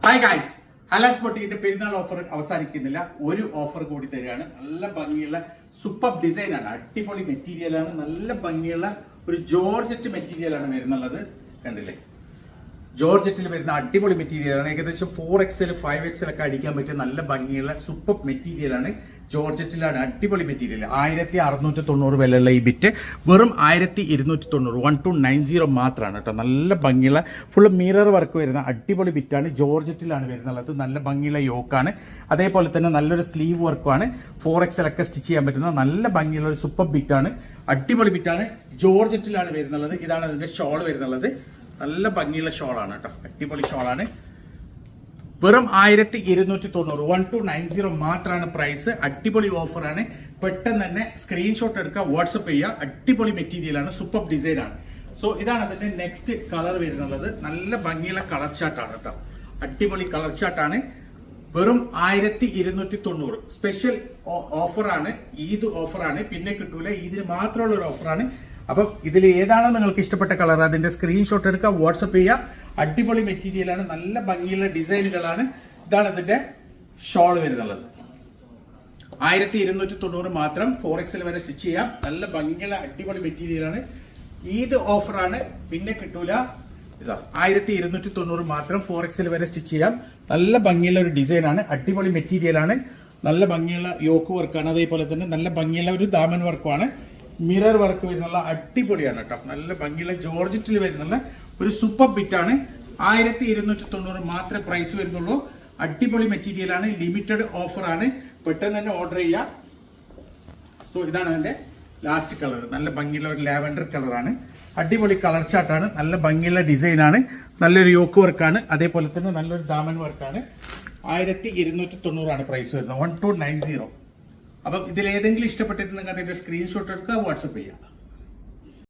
Hi guys, ഹലാസ് ബൊട്ടിക്കിന്റെ പെരുന്നാൾ offer അവസാനിക്കുന്നില്ല. ഒരു ഓഫർ കൂടി തരികയാണ്. നല്ല ഭംഗിയുള്ള സൂപ്പർ ഡിസൈൻ ആണ്, അടിപൊളി മെറ്റീരിയൽ ആണ്, നല്ല ഭംഗിയുള്ള ഒരു ജോർജറ്റ് മെറ്റീരിയൽ ആണ് വരുന്നുള്ളത്. കണ്ടില്ലേ, ജോർജറ്റിൽ വരുന്ന അടിപൊളി മെറ്റീരിയൽ ആണ്. ഏകദേശം 4XL 5XL ഒക്കെ അടിക്കാൻ പറ്റിയ നല്ല ഭംഗിയുള്ള സൂപ്പർ മെറ്റീരിയൽ ആണ്. ജോർജറ്റിലാണ്, അടിപൊളി മെറ്റീരിയൽ. 1690 വിലയുള്ള ഈ ബിറ്റ് വെറും 1290, 1290 മാത്രമാണ് കേട്ടോ. നല്ല ഭംഗിയുള്ള ഫുള്ള് മിറർ വർക്ക് വരുന്ന അടിപൊളി ബിറ്റാണ്. ജോർജറ്റിലാണ് വരുന്നുള്ളത്. നല്ല ഭംഗിയുള്ള യോക്കാണ്. അതേപോലെ തന്നെ നല്ലൊരു സ്ലീവ് വർക്കുമാണ്. 4XL ഒക്കെ സ്റ്റിച്ച് ചെയ്യാൻ പറ്റുന്ന നല്ല ഭംഗിയുള്ള ഒരു സൂപ്പർ ബിറ്റാണ്. അടിപൊളി ബിറ്റാണ്. ജോർജറ്റിലാണ് വരുന്നുള്ളത്. ഇതാണ് അതിന്റെ ഷോൾ വരുന്നുള്ളത്. നല്ല ഭംഗിയുള്ള ഷോളാണ് കേട്ടോ, അടിപൊളി ഷോളാണ്. വെറും 1290, 1290 മാത്രമാണ് പ്രൈസ്. അടിപൊളി ഓഫറാണ്. പെട്ടെന്ന് തന്നെ സ്ക്രീൻഷോട്ട് എടുക്കുക, വാട്സപ്പ് ചെയ്യുക. അടിപൊളി മെറ്റീരിയൽ ആണ്, സൂപ്പർ ഡിസൈൻ ആണ്. സോ ഇതാണ് അതിന്റെ നെക്സ്റ്റ് കളർ വരുന്നുള്ളത്. നല്ല ഭംഗിയുള്ള കളർ ചാർട്ടാണ് കേട്ടോ, അടിപൊളി കളർ ചാർട്ടാണ്. വെറും 1290 സ്പെഷ്യൽ ഓഫറാണ്, ഈദ് ഓഫറാണ്. പിന്നെ കിട്ടൂല, ഇതിന് മാത്രമുള്ള ഒരു ഓഫറാണ്. അപ്പം ഇതിൽ ഏതാണോ നിങ്ങൾക്ക് ഇഷ്ടപ്പെട്ട കളർ അതിന്റെ സ്ക്രീൻഷോട്ട് എടുക്കുക, വാട്സപ്പ് ചെയ്യുക. അടിപൊളി മെറ്റീരിയൽ ആണ്, നല്ല ഭംഗിയുള്ള ഡിസൈനുകളാണ്. ഇതാണ് ഇതിന്റെ ഷോൾ വരുന്നുള്ളത്. 1290 മാത്രം, 4XL വരെ സ്റ്റിച്ച് ചെയ്യാം. നല്ല ഭംഗിയുള്ള അടിപൊളി മെറ്റീരിയൽ ആണ്. ഈദ് ഓഫറാണ്, പിന്നെ കിട്ടൂല. ഇതാ 1290 മാത്രം, 4XL വരെ സ്റ്റിച്ച് ചെയ്യാം. നല്ല ഭംഗിയുള്ള ഒരു ഡിസൈൻ ആണ്, അടിപൊളി മെറ്റീരിയൽ ആണ്. നല്ല ഭംഗിയുള്ള യോക്ക് വർക്കാണ്. അതേപോലെ തന്നെ നല്ല ഭംഗിയുള്ള ഒരു ദാമൻ വർക്കുമാണ്. മിറർ വർക്ക് വരുന്നുള്ള അടിപൊളിയാണ് കേട്ടോ. നല്ല ഭംഗിയുള്ള ജോർജറ്റിൽ വരുന്നുള്ള ഒരു സൂപ്പർ ബിറ്റാണ്. 1290 മാത്രമേ പ്രൈസ് വരുന്നുള്ളൂ. അടിപൊളി മെറ്റീരിയൽ ആണ്, ലിമിറ്റഡ് ഓഫർ ആണ്. പെട്ടെന്ന് തന്നെ ഓർഡർ ചെയ്യാം. സോ ഇതാണ് അതിന്റെ ലാസ്റ്റ് കളർ. നല്ല ഭംഗിയുള്ള ഒരു ലാവൻഡർ കളറാണ്. അടിപൊളി കളർ ചാർട്ടാണ്. നല്ല ഭംഗിയുള്ള ഡിസൈൻ ആണ്. നല്ലൊരു യോക്ക് വർക്കാണ്. അതേപോലെ തന്നെ നല്ലൊരു ദാമൻ വർക്കാണ്. 1290 ആണ് പ്രൈസ് വരുന്നത്. 1290. അപ്പം ഇതിൽ ഏതെങ്കിലും ഇഷ്ടപ്പെട്ടിട്ടുണ്ടെങ്കിൽ അതിന്റെ സ്ക്രീൻഷോട്ട് എടുക്കുക, വാട്സപ്പ് ചെയ്യുക.